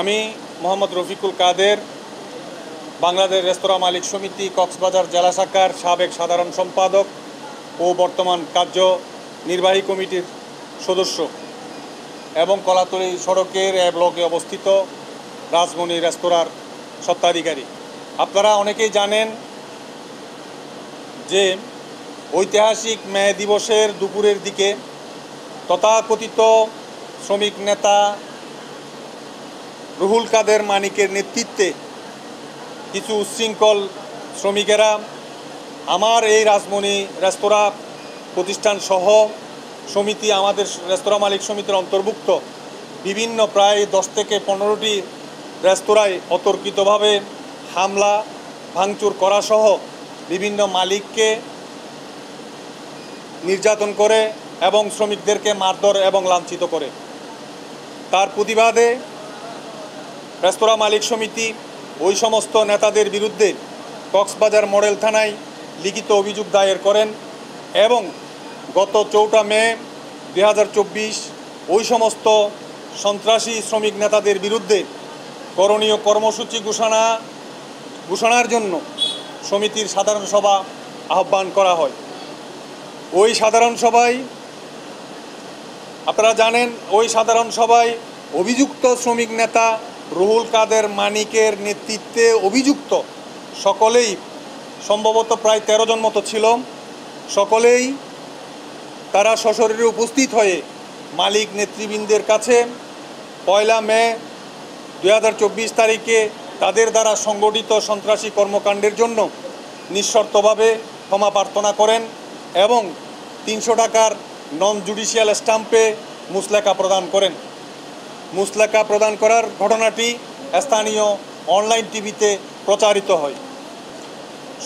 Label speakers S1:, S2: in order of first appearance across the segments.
S1: আমি মোহাম্মদ রফিকুল কাদের, বাংলাদেশ রেস্তোরাঁ মালিক সমিতি কক্সবাজার জেলা শাখার সাবেক সাধারণ সম্পাদক ও বর্তমান কার্যনির্বাহী কমিটির সদস্য এবং কলাতলী সড়কের এ ব্লকে অবস্থিত রাজমণি রেস্তোরাঁর স্বত্বাধিকারী। আপনারা অনেকেই জানেন যে ঐতিহাসিক মে দিবসের দুপুরের দিকে তথাকথিত শ্রমিক নেতা রুহুল কাদের মানিকের নেতৃত্বে কিছু উচ্ছৃঙ্খল শ্রমিকেরা আমার এই রাজমণি রেস্তোরাঁ প্রতিষ্ঠান সহ সমিতি, আমাদের রেস্তোরাঁ মালিক সমিতির অন্তর্ভুক্ত বিভিন্ন প্রায় 10 থেকে 15টি রেস্তোরাঁয় অতর্কিতভাবে হামলা ভাঙচুর করা সহ বিভিন্ন মালিককে নির্যাতন করে এবং শ্রমিকদেরকে মারধর এবং লাঞ্ছিত করে। তার প্রতিবাদে রেস্তোরাঁ মালিক সমিতি ওই সমস্ত নেতাদের বিরুদ্ধে কক্সবাজার মডেল থানায় লিখিত অভিযোগ দায়ের করেন এবং গত 4 মে 2024 ওই সমস্ত সন্ত্রাসী শ্রমিক নেতাদের বিরুদ্ধে করণীয় কর্মসূচি ঘোষণার জন্য সমিতির সাধারণ সভা আহ্বান করা হয়। ওই সাধারণ সভায় আপনারা জানেন, ওই সাধারণ সভায় অভিযুক্ত শ্রমিক নেতা রুহুল কাদের মানিকের নেতৃত্বে অভিযুক্ত সকলেই, সম্ভবত প্রায় 13 জন মতো ছিল, সকলেই তারা সশরীরে উপস্থিত হয়ে মালিক নেতৃবৃন্দের কাছে 1 মে 2024 তারিখে তাদের দ্বারা সংগঠিত সন্ত্রাসী কর্মকাণ্ডের জন্য নিঃশর্তভাবে ক্ষমা প্রার্থনা করেন এবং 300 টাকার নন জুডিশিয়াল স্ট্যাম্পে মুচলেকা প্রদান করেন। মুচলেকা প্রদান করার ঘটনাটি স্থানীয় অনলাইন টিভিতে প্রচারিত হয়।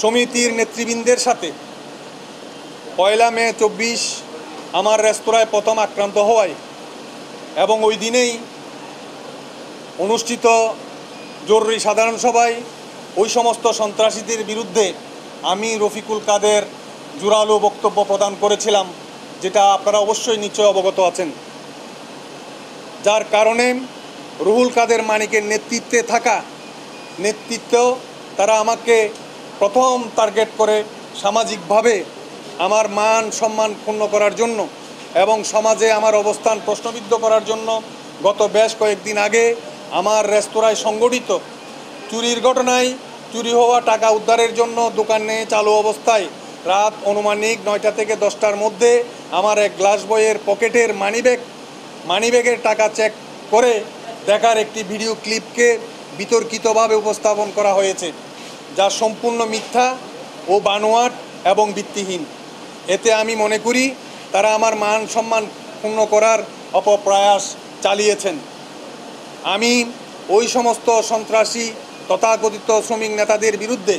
S1: সমিতির নেতৃবৃন্দের সাথে 1 মে 24 আমার রেস্তোরাঁয় প্রথম আক্রান্ত হওয়ায় এবং ওই দিনেই অনুষ্ঠিত জরুরি সাধারণ সভায় ওই সমস্ত সন্ত্রাসীদের বিরুদ্ধে আমি রফিকুল কাদের জোরালো বক্তব্য প্রদান করেছিলাম, যেটা আপনারা অবশ্যই নিশ্চয় অবগত আছেন। যার কারণে রুহুল কাদের মানিকের নেতৃত্ব তারা আমাকে প্রথম টার্গেট করে সামাজিকভাবে আমার মান সম্মান ক্ষুণ্ণ করার জন্য এবং সমাজে আমার অবস্থান প্রশ্নবিদ্ধ করার জন্য গত বেশ কয়েকদিন আগে আমার রেস্তোরাঁয় সংগঠিত চুরির ঘটনায় চুরি হওয়া টাকা উদ্ধারের জন্য দোকানে চালু অবস্থায় রাত অনুমানিক 9টা থেকে 10টার মধ্যে আমার এক গ্লাস বইয়ের পকেটের মানিব্যাগের টাকা চেক করে দেখার একটি ভিডিও ক্লিপকে বিতর্কিতভাবে উপস্থাপন করা হয়েছে, যা সম্পূর্ণ মিথ্যা ও বানোয়াট এবং ভিত্তিহীন। এতে আমি মনে করি তারা আমার মান সম্মান ক্ষুণ্ণ করার অপপ্রয়াস চালিয়েছেন। আমি ওই সমস্ত সন্ত্রাসী তথাকথিত শ্রমিক নেতাদের বিরুদ্ধে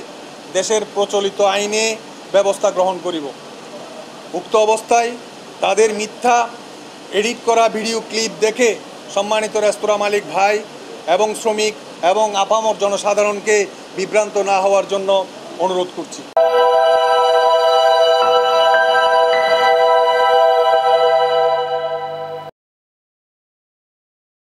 S1: দেশের প্রচলিত আইনে ব্যবস্থা গ্রহণ করিব। উক্ত অবস্থায় তাদের মিথ্যা এডিট করা ভিডিও ক্লিপ দেখে সম্মানিত রেস্তোরাঁ মালিক ভাই এবং শ্রমিক এবং আপামর জনসাধারণকে বিভ্রান্ত না হওয়ার জন্য অনুরোধ করছি।